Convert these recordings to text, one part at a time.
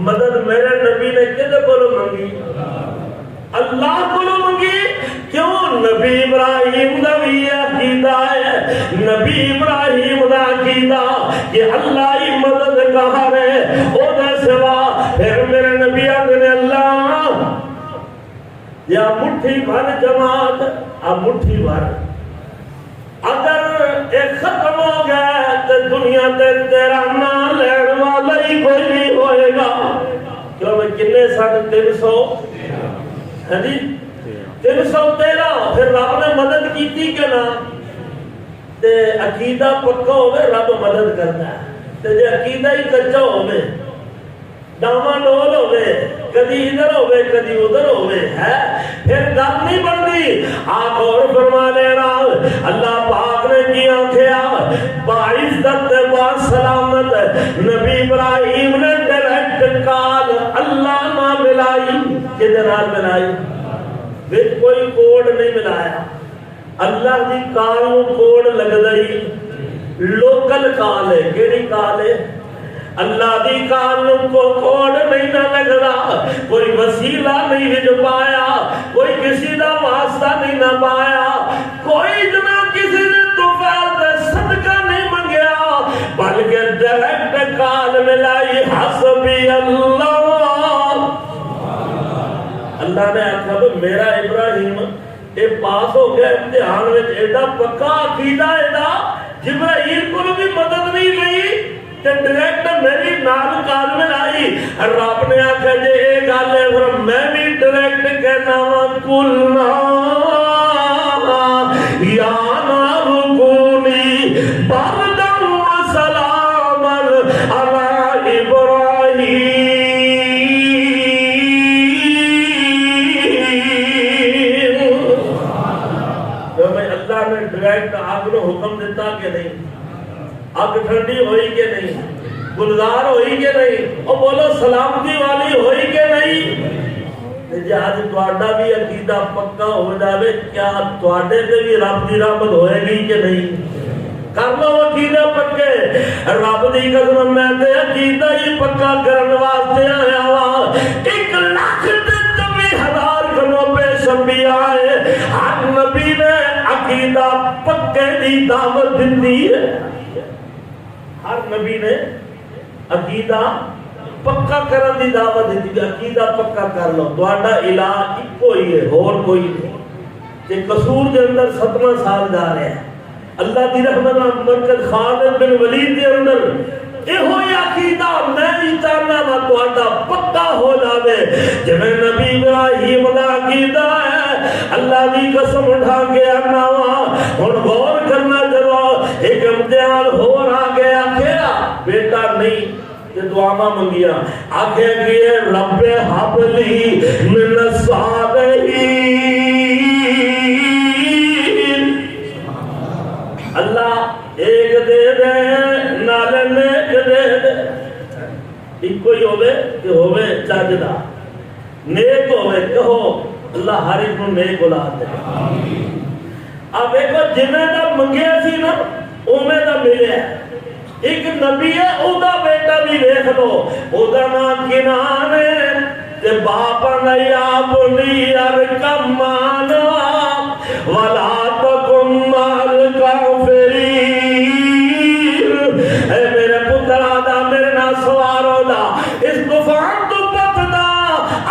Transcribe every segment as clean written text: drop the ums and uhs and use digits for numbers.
مدد میرے نبی نے کدے کو منگی؟ اللہ کو منگی. کیوں؟ نبی ابراہیم دا بھی عقیدہ ہے. نبی ابراہیم دا عقیدہ کہ اللہ ہی مددگار ہے او دا سوا. پھر میرے نبی نے اللہ یا مٹھی بھر جماعت، اب مٹھی بھر اگر ایک ختم ہو گیا تو دنیا تے تیرا نام لین والا ہی کوئی نہیں ہوئے گا. کیوں میں کنے ساتھ 300 ہے جی 313. پھر رب نے مدد کیتی کہ نا؟ تے عقیدہ پکا ہوئے رب مدد کرتا ہے. تے جے عقیدہ ہی کچا ہوئے ڈاما ڈول ہوئے کدی ادھر ہوئے کدی ادھر ہوئے ہے پھر گل نہیں بنتی. آپ اور فرما لینا اللہ پاک نے کیا کیا باعزت با سلامت نبی ابراہیم نے ڈائریکٹ کال اللہ نہ ملائی. کدھر نال ملائی؟ وچ کوئی کوڈ نہیں ملایا. اللہ دی کال نو کوڈ لگدا ہی لوکل کال ہے. کیڑی کال ہے؟ اللہ دی کال نو کو کوڈ نہیں نہ لگدا. کوئی وسیلہ نہیں وچ پایا، کوئی کسی دا واسطہ نہیں نہ پایا، کوئی جناب کسی نے توفیق تے صدقہ نہیں منگیا، بلکہ ڈائریکٹ کال ملائی حسبی اللہ. اللہ نے آخیا میرا ابراہیم اے پاس ہو گیا امتحان میں ایڈا پکا عقیدہ ایڈا جبرائیل کو بھی مدد نہیں گئی تے ڈائریکٹ میری نال کال ملائی. رب نے آخیا جے اے گل ہے پھر میں بھی ڈائریکٹ کہنا وا کلنا یا نار کونی بردا وسلاما علی ابراہیم. ڈائریکٹ آگ نو حکم دیتا کہ نہیں؟ آگ ٹھنڈی ہوئی کہ نہیں؟ گلزار ہوئی کہ نہیں؟ اور بولو سلامتی والی ہوئی کہ نہیں؟ جی آج تواڈا بھی عقیدہ پکا ہو جاوے کیا تواڈے تے بھی رب دی رحمت ہوئے گی کہ نہیں؟ کر لو عقیدہ پکے. رب دی قسم میں تے عقیدہ ہی پکا کرن واسطے آیا وا. 1,24,000 کنوں پیش انبیاء ہے. ہر نبی نے عقیدہ پکے دی دعوت دیتی ہے. ہر نبی نے عقیدہ پکا کرن دی دعوت دیتی ہے. عقیدہ پکا کر لو. تہاڈا الہ اکو ہی ہے، اور کوئی نہیں. تے قصور دے اندر 7واں سال جا رہا ہے. اللہ دی رحمت نال مرکز خالد بن ولید دے اندر یہ عقیدہ میں بھی چاہنا وا تہاڈا پکا ہو جاوے جویں نبی ابراہیم دا عقیدہ ہے. اللہ دی قسم اٹھا کے آنا وا ہن غور کرنا ضرور. ایک امتحان ہو آ گیا کیا بیٹا نہیں تے دعاواں منگیا آکھے کہ رب حب لی من الصالحین. اللہ ایک دے دے نالے نیک دے دے. ایک کوئی ہوئے کہ ہوئے چاجدہ نیک ہوئے کہو اللہ ہر ایک نو نیک اولاد دے. اب ایک جنہیں دا منگیا سی نا اومے دا ملے. ایک نبی ہے او دا بیٹا بھی دیکھ لو او دا نام کنان ہے تے باپا نیاب لی ارکمان ولا تکم مال کافرین. اے میرے پتر آدھا میرے نا سوارو دا اس طوفان تو پتدا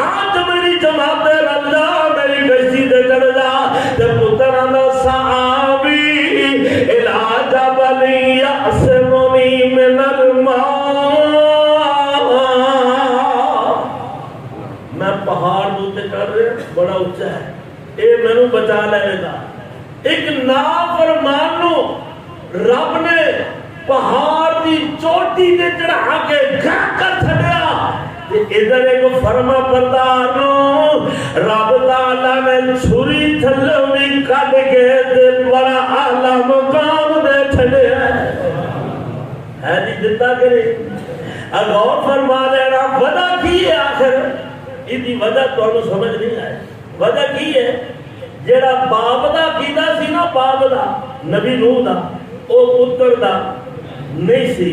آج میری جماعت رب دا میری کشتی دے چڑھ دا تے پتر آدھا صحابی الہ جبل یعصمنی من الماء. میں پہاڑ دوتے کر رہے بڑا اچھا ہے اے میں نو بچا لے گا. ایک نافرمان نو رب نے پہاڑ دی چوٹی دے چڑھا کے گھر کر چھڑیا. ادھر ایک فرما بردار نو رب تعالیٰ نے چھری تھلوی کٹ کے دے بڑا اعلیٰ مقام دے چھڑیا ہے جی جتا کرے. غور فرما لینا وجہ کی ہے آخر ایدی وجہ تو انہوں سمجھ نہیں آئے. وجہ کی ہے جیڑا باپ دا کیدا سی نا باپ دا نبی نوح دا او پتر دا نہیں سی.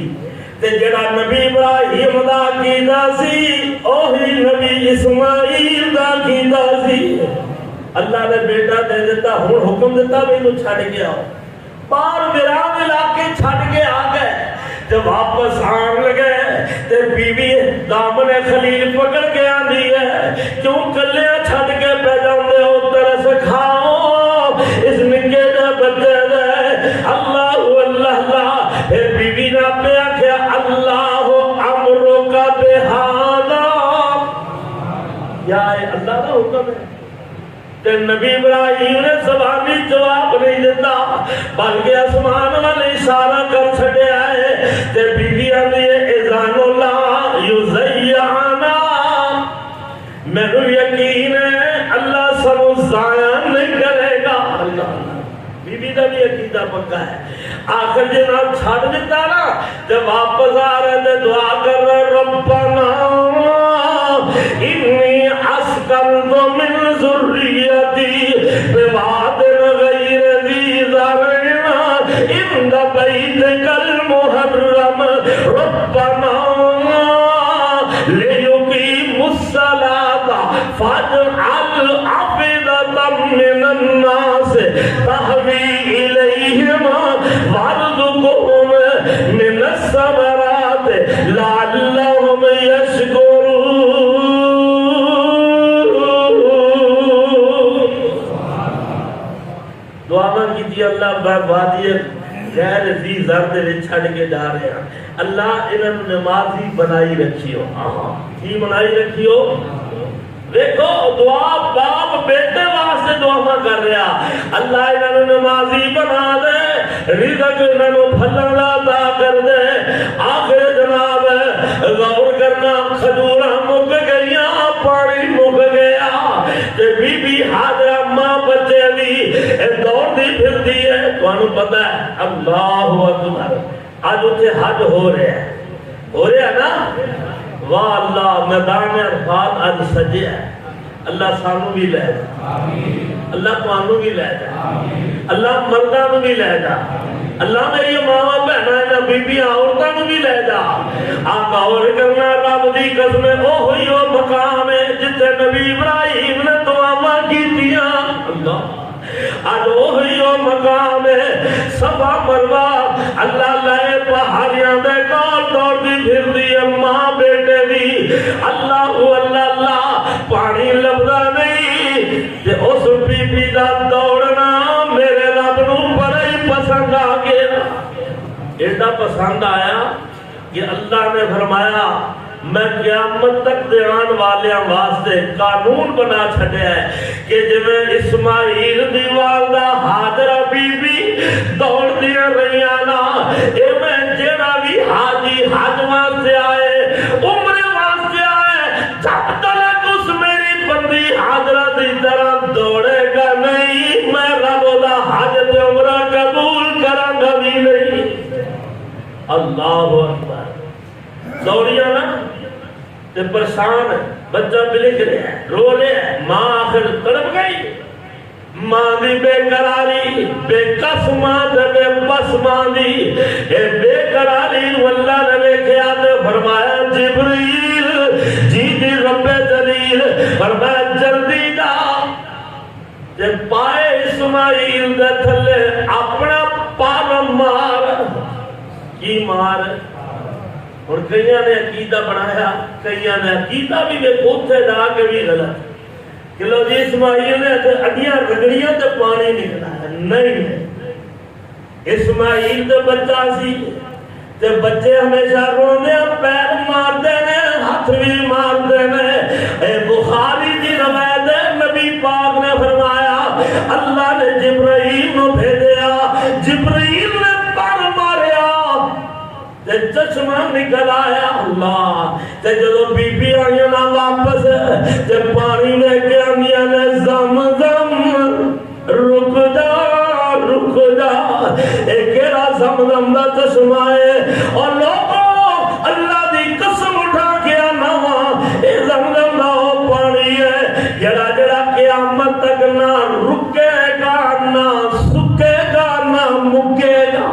تے جڑا نبی ابراہیم دا کیتا سی اوہی نبی اسماعیل دا کیتا سی اللہ نے بیٹا دے دیتا ہن حکم دیتا بھی نو چھڑ کے آؤ پار ویران علاقے چھڑ کے آ گئے جب واپس آن لگے تے بیوی دامن خلیل پکڑ کے آندی ہے کیوں کلیاں چھڑ کے پہ جاندے ہو ترس کھاؤ اس نکے دے بچے دے اللہ اللہ پھر بیوی نے پہ آکھیا اللہ امرو کا بہانا یا اللہ کا حکم ہے تے نبی ابراہیم نے زبانی جواب نہیں دیتا بلکہ آسمان والے اشارہ کر چھڑے آئے تے بیوی آدھی اذان اللہ یزیانا میرے یقین ہے اللہ سنو ضائع نہیں کرے گا اللہ بی بی دا بھی عقیدہ پکا ہے آخر جناب چھڑ دیتا نا جب واپس آ رہے تھے دعا کر رہے ربنا انی اسکنت من ذریتی بواد غیر ذی زرع عند بیتک المحرم ربنا لیقیموا الصلاة فاجعل أفئدة من الناس تهوی الیہم وارزقہم من الثمرات لعلہم یشکرون دعا کی تھی اللہ وادی غیر ذی زرع دے وچ چھڈ کے جا رہے ہیں اللہ انہاں نوں نمازی بنائی رکھیو کی بنائی رکھیو دیکھو دعا باپ بیٹے واسطے دعا کر رہا اللہ انہاں نوں نمازی بنا دے رزق انہاں نوں پھلن دا عطا کر دے آخر جناب غور کرنا کھجوراں مک گئیاں پانی مک گیا تے بی بی حاضرہ ماں بچے دی دوڑ دی پھرتی ہے تانوں پتہ ہے اللہ اکبر آج اتنے حج ہو رہا ہے نا واہ اللہ میدان عرفات آج سجے ہے اللہ سانو بھی لے جا اللہ تانوں بھی لے جا اللہ مرداں بھی لے جا اللہ میری ماں بہناں بی بی عورتاں بھی لے جا آپ غور کرنا رب دی قسم او ہوئی او مقام ہے جتے نبی ابراہیم نے دعاواں کیتیاں اللہ آج وہی وہ مقام ہے صفا مروہ اللہ لائے پہاڑیاں دے کول دوڑ دی پھر دی ماں بیٹے دی اللہ اللہ پانی لبدا نہیں تے اس بی بی دا دوڑنا میرے رب نو بڑا ہی پسند آ گیا ایڈا پسند آیا کہ اللہ نے فرمایا میں قیامت تک دیان والیاں واسطے قانون بنا چھڑے ہے کہ جب اسماعیل دی والدہ حاضرہ بی بی دوڑ دیا رہیانا اے میں جیڑا بھی حاجی حج واسطے آئے عمر واسطے آئے جب تلک اس میری بندی حاضرہ دی طرح دوڑے گا نہیں میں رب دا حج تے عمرہ قبول کروں گا بھی نہیں اللہ اکبر دوڑیاں نا تے پریشان ہے بچہ بلک رہے ہیں رو رہے ہیں ماں آخر تڑپ گئی ماں دی بے قراری بے کس ماں دے بے بس ماں دی اے بے قراری واللہ نے دیکھیا تے فرمایا جبریل جی رب جلیل فرمایا جلدی دا تے پائے اسماعیل دے تھلے اپنا پال مار کی مار اور کئیاں نے عقیدہ بنایا کئیاں نے عقیدہ بھی دے پوتھے جا کے بھی غلط کہ لو جی اسماعیل نے اڈیاں رگڑیاں تے پانی نکلا ہے نہیں اسماعیل تے بچہ سی تے بچے ہمیشہ روندے پیر مارتے نے ہاتھ بھی مارتے نے اے بخاری کی روایت ہے نبی پاک نے فرمایا اللہ نے جبرائیل نو بھیجا جبرائیل نے پر ماریا تے چشمہ نکل آیا اللہ تے جدو بی بی آئیاں نا واپس تے پانی لے کے آنیاں نے زم رک جا اے کیڑا زم دا چشمہ ہے اور لوگوں اللہ دی قسم اٹھا کے آنا اے زم دا ہو پانی ہے جڑا جڑا قیامت تک نہ رکے گا نہ سکے گا نہ مکے گا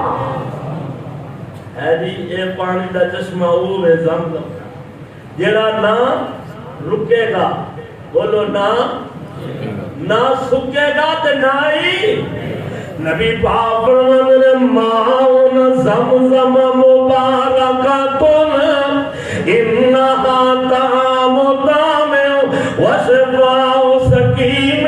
ہے جی یہ پانی دا چشمہ اوے زمزم جڑا نہ رکے گا، بولو نہ سکے گا تے نہ ہی نبی پاک فرماندے ماؤن زمزم مبارکاتن انہا طعام طامع وشفاء سقیم۔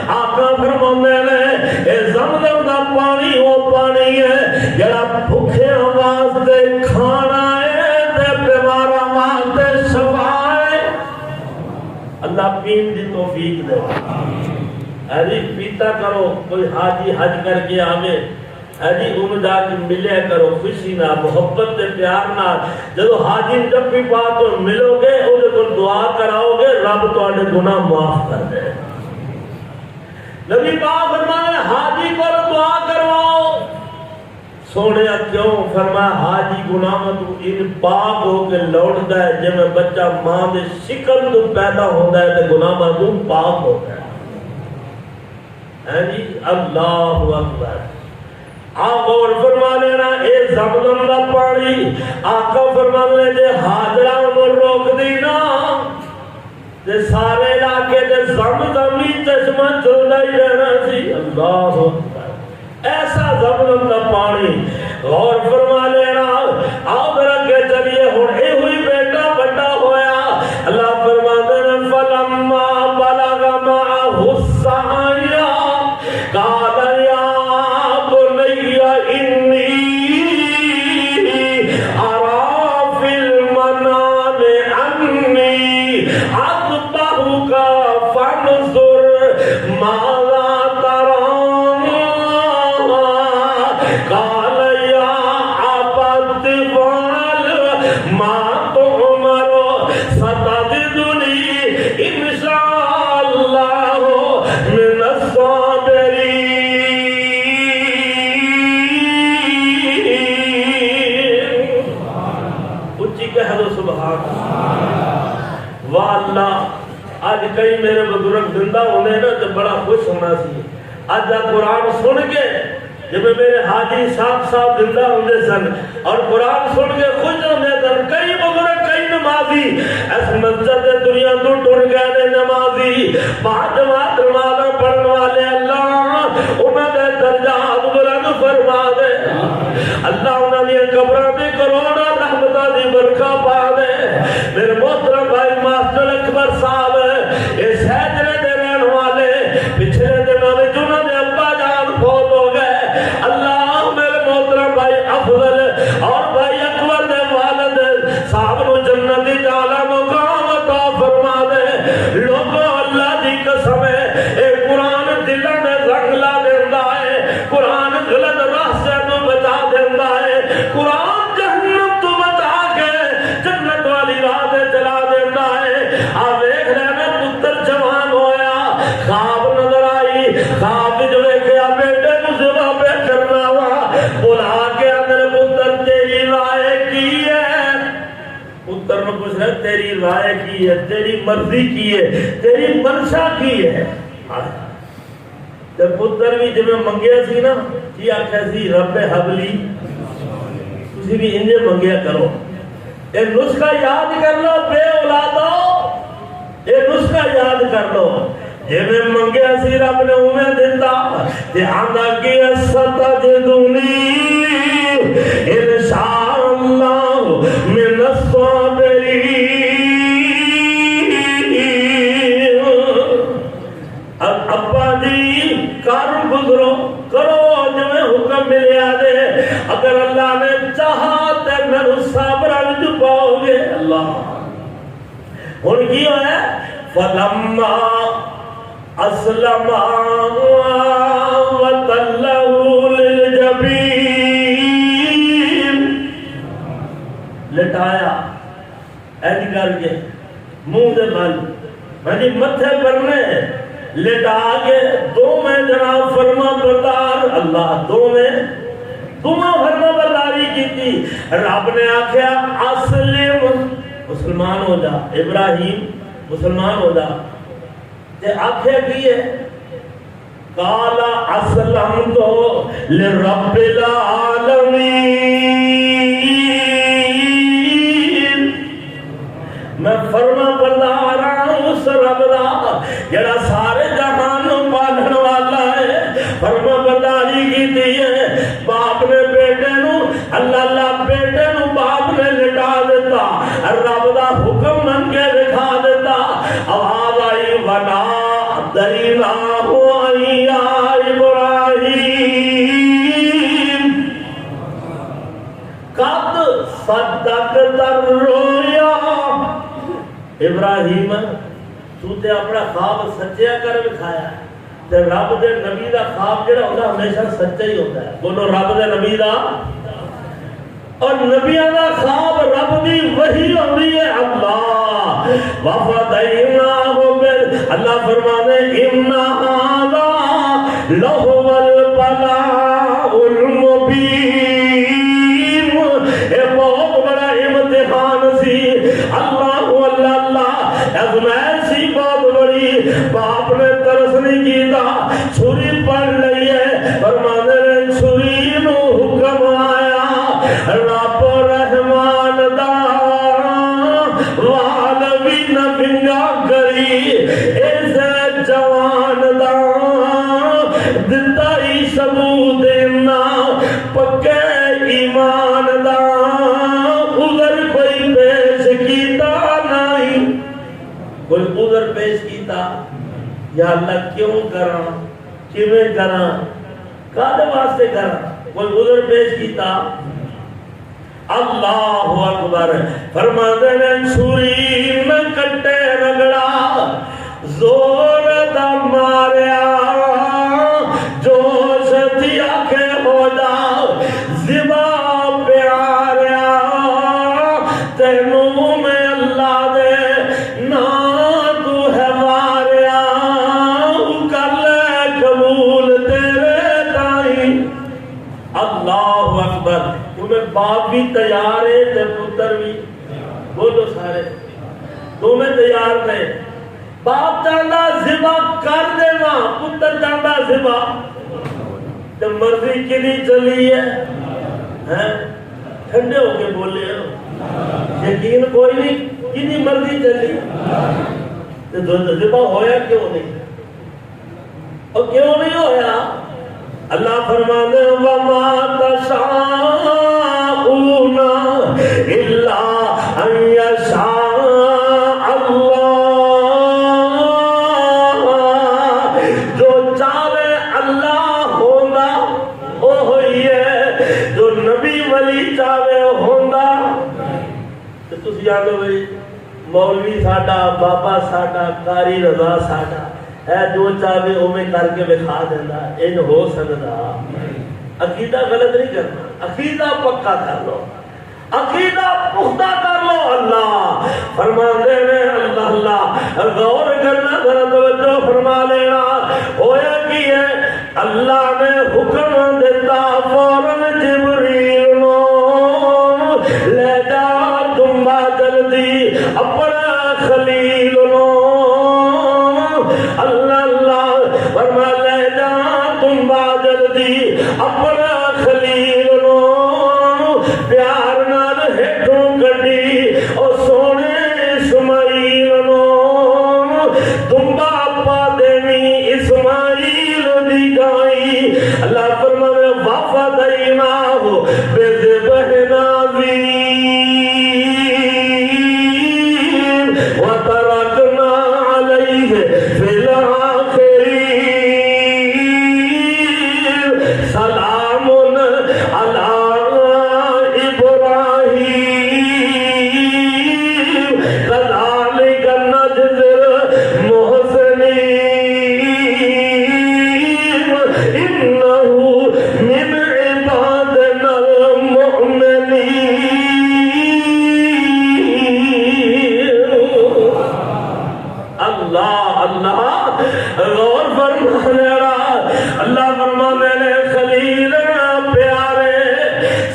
آقا فرماندے اے زمزم دا پانی وہ پانی ہے جڑا بھوکے واسطے کھانا ہے تے بیماراں واسطے شفا ہے۔ اللہ پین دی توفیق دے۔ ایجی پیتا کرو، کوئی حاجی حج کر کے آوے ایجی ان جا کے ملے کرو خوشی نہ محبت دے پیار نہ۔ جب حاجی جب بھی بات تو ملو گے انہیں کو دعا کراؤ گے رب تواڈے گناہ معاف کر دے۔ نبی پاک فرمایا حاجی کو دعا کرواؤ، سونے کیوں؟ فرمایا حاجی گناہ تو ان پاک ہو کے لوٹدا ہے جے میں بچہ ماں دے شکل تو پیدا ہوندا ہے تے گناہ تو پاک ہوتا ہے۔ جی اللہ اکبر۔ آپ اور فرما لینا اے زمزم دا پانی آقا فرما لے جے حاضرہ انہوں روک دینا تے سارے علاقے دے زمزمی چشمہ چلنا ہی رہنا سی۔ اللہ اکبر۔ ایسا زمزم دا پانی غور فرما لینا۔ آپ رکھے چلیے ہون اے ہوئی بیٹا بڑا ہویا۔ اللہ فرما دینا فلما بلغ معه السعی قال یا بنی انی ارى فی المنام انی اذبحک فانظر ماذا ترى قال یا ابت افعل ما تؤمر ستجدنی ان شاء اللہ من الصابرین۔ واہ اللہ، آج کئی میرے بزرگ زندہ ہونے نا تو بڑا خوش ہونا سی۔ آج قرآن سن کے جب میرے حاجی صاحب زندہ ہونے سن اور قرآن سن کے خوش ہونے سن، کئی بزرگ کئی نمازی اس مسجد دنیا تو ٹر گئے نمازی پانچ جماعت نمازاں پڑھنے والے اللہ انہاں دے درجات بلند فرما دے، اللہ انہاں دی قبراں تے کروڑاں رحمتاں دی برکھا پا دے۔ میرے محترم بھائی ماسٹر اکبر صاحب اس سیجرے دے رہن والے پچھلے دنوں میں جنہوں نے ابا جان فوت ہو گئے، اللہ میرے محترم بھائی افضل اور بھائی اکبر دے والد صاحب نو جنتی جالا مقام عطا فرما دے۔ لوگوں اللہ دی قسم ہے اے قرآن دلوں میں زنگ لا دیندا ہے، قرآن غلط راستے تو بچا دیندا ہے، قرآن جہنم تو بچا کے جنت والی راہ تے چلا دیندا ہے۔ آ دیکھ لینا پتر جوان ہویا، خواب نظر آئی، خواب جو ویکھیا بیٹے نوں ذبح پہ کرنا وا، بلا کے اندر پتر تیری رائے کی ہے؟ پتر نے پوچھا تیری رائے کی ہے، تیری مرضی کی ہے، تیری منشا کی ہے؟ جب پتر بھی جب منگیا سی نا کی آخیا سی رب حبلی، تسی بھی انجے منگیا کرو۔ اے نسخہ یاد کر لو بے اولادو، اے نسخہ یاد کر لو جے میں منگیا سی رب نے اویں دتا تے آندا کہ ستجدنی انشاءاللہ من الصابرین۔ اب ابا جی کار گزرو کرو جو حکم ملیا دے، اگر اللہ نے چاہا تے میرے صابراں وچ پاؤ گے۔ اللہ ہن کی ہویا فلما اسلم وتلہ للجبین، لٹایا ایج کر کے منہ دے بل مجھے متھے پرنے لٹا کے دو میں جناب فرما بردار اللہ دو میں تمہیں فرما برداری کی تھی۔ رب نے آخیا اسلم مسلمان ہو جا، ابراہیم مسلمان ہو جا، تے آخیا کی ہے قال اسلمت لرب العالمین۔ میں فرما بردار ہوں اس رب دا جڑا سارے جہان نو پالن والا ہے. فرما برداری کی ہے. باپ نے بیٹے نو اللہ بیٹے نو باپ نے لٹا دیتا, رب دا حکم من کے دکھا دیتا. آواز آئی ونا دینا یا ابراہیم قد صدقت الرؤیا. ابراہیم تو تے اپنا خواب سچیا کر دکھایا تے رب دے نبی دا خواب جڑا ہوندا ہمیشہ سچا ہی ہوندا ہے. بولو رب دے نبی دا, اور نبیوں دا خواب رب دی وحی ہوندی ہے. اللہ وفدیناہ بال, اللہ فرمانے ان ھذا لہو البلاء المبین. اے بہت بڑا امتحان سی. اللہ ازمائش سی بہت بڑی. باپ نے ترس نہیں کیتا, چھری پڑ لئی ہے. فرمانے نے چھری نو حکم آیا رب رحمان دا والوی نہ بنگا کری. ایسے جوان دا دتا ہی ثبوت دینا پکے ایمان دا. ادھر کوئی پیش کیتا نہیں, کوئی ادھر پیش کیتا. یا اللہ کیوں کراں, کیویں کراں, کادے واسطے کراں, کوئی ادھر پیش کیتا. اللہ اکبر. فرماتے ہیں چھری میں کٹے رگڑا زور دا ماریا جوش تھی آنکھیں ہو جا زبا پیاریا. تینوں میں اللہ دے نا تو ہے ماریا کر لے قبول تیرے تائیں. اللہ اکبر. تمہیں باپ بھی تیار ہے تے پتر بھی. بولو سارے تمہیں تیار نے. باپ چاہتا ذبح کر دینا, پتر چاہتا ذبح. تے مرضی کدی چلی ہے, ٹھنڈے ہو کے بولے ہو, یقین کوئی نہیں کدی مرضی چلی. ذبح ہویا کیوں نہیں, اور کیوں نہیں ہویا. اللہ فرمانے وَمَا تَشَاءُونَ إِلَّا أَن يَشَاءَ اللَّهُ. جو چاہے اللہ ہونا وہ ہوئی ہے, جو نبی ولی چاہے ہونا. تو تسی آگے بھئی مولوی ساڈا, بابا ساڈا, قاری رضا ساڈا اے جو چاہے اوے کر کے بکھا دینا, ان ہو سکتا. عقیدہ غلط نہیں کرنا, عقیدہ پکا کر لو, عقیدہ پختہ کر لو. اللہ فرماندے نے اللہ غور کرنا, ذرا توجہ فرما لینا. ہویا کی ہے, اللہ نے حکم دیتا فوراً جبریل نو لے جا تم با جلدی اپنا خلیل نو. اللہ فرما لے جا تم با جلدی اپنا خلیل نو. پیار نال ہٹوں کٹی او سونے اسماعیل نو. تم باپا دینی اسماعیل دی گائی. اللہ فرمانے وفدیناہ بذبح عظیم وترکنا علیہ فی الآخرین. سلام علی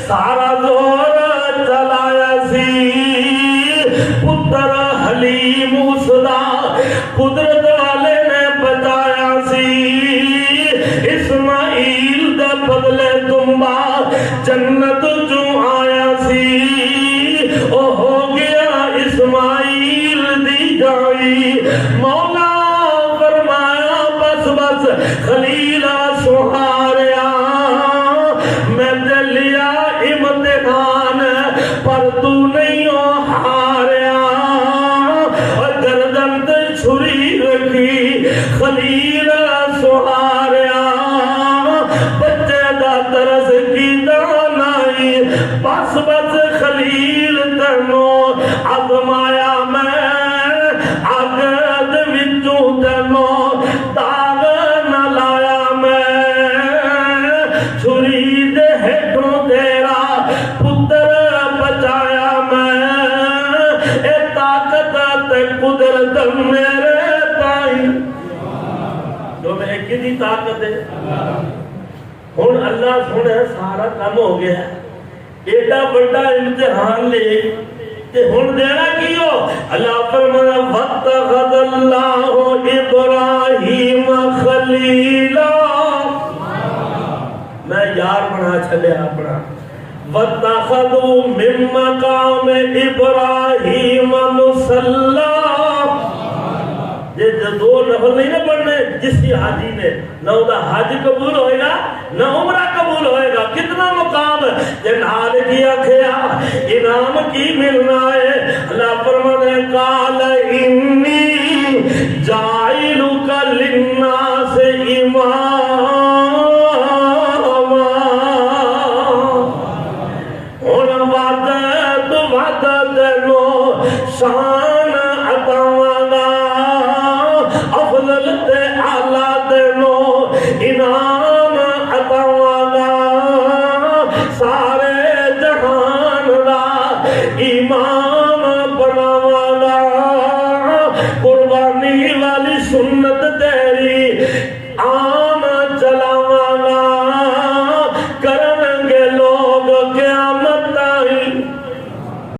سارا زور چلایا سی پتر حلیم اسدا قدرت والے نے بتایا سی اسماعیل دا بدلے تمبا جنت جو آیا سی او ہو گیا اسماعیل جائی مولا فرمایا بس بس خلیلا سہاریا میں دلیا امتحان پر تو نہیں ہاریا اور گردن تے چھری رکھی خلیل سہاریا بچے دا ترس کی دانائی بس بس خلیل تنو آزمایا میں آگد وچوں تنو داغ نہ لایا میں چھری دے ہٹوں تیرا پتر بچایا میں اے طاقت تے قدرت میرے تائیں جو میں ایک ہی طاقت ہے ہن اللہ سنے سارا کام ہو گیا ایڈا بڑا امتحان لے تے ہن دینا کیوں اللہ فرمایا وَاتَّخَذَ اللَّهُ إِبْرَاهِيمَ خَلِيلًا میں یار بنا چھلے اپنا وَاتَّخَذُوا مِن مَّقَامِ إِبْرَاهِيمَ مُصَلًّى یہ دو نفل نہیں نہ پڑھنے جس کی حاجی نے نہ وہ حج قبول ہوئے گا نہ عمرہ قبول ہوئے گا کتنا مقام جنہال کیا کھیا انعام کی ملنا ہے اللہ فرمانے قال انی جائلک للناس اماما ان وعدت دلو شان عطاوانا افضل تے اعلیٰ دنو انعام عطاوانا سارے جہان دا امام بناوانا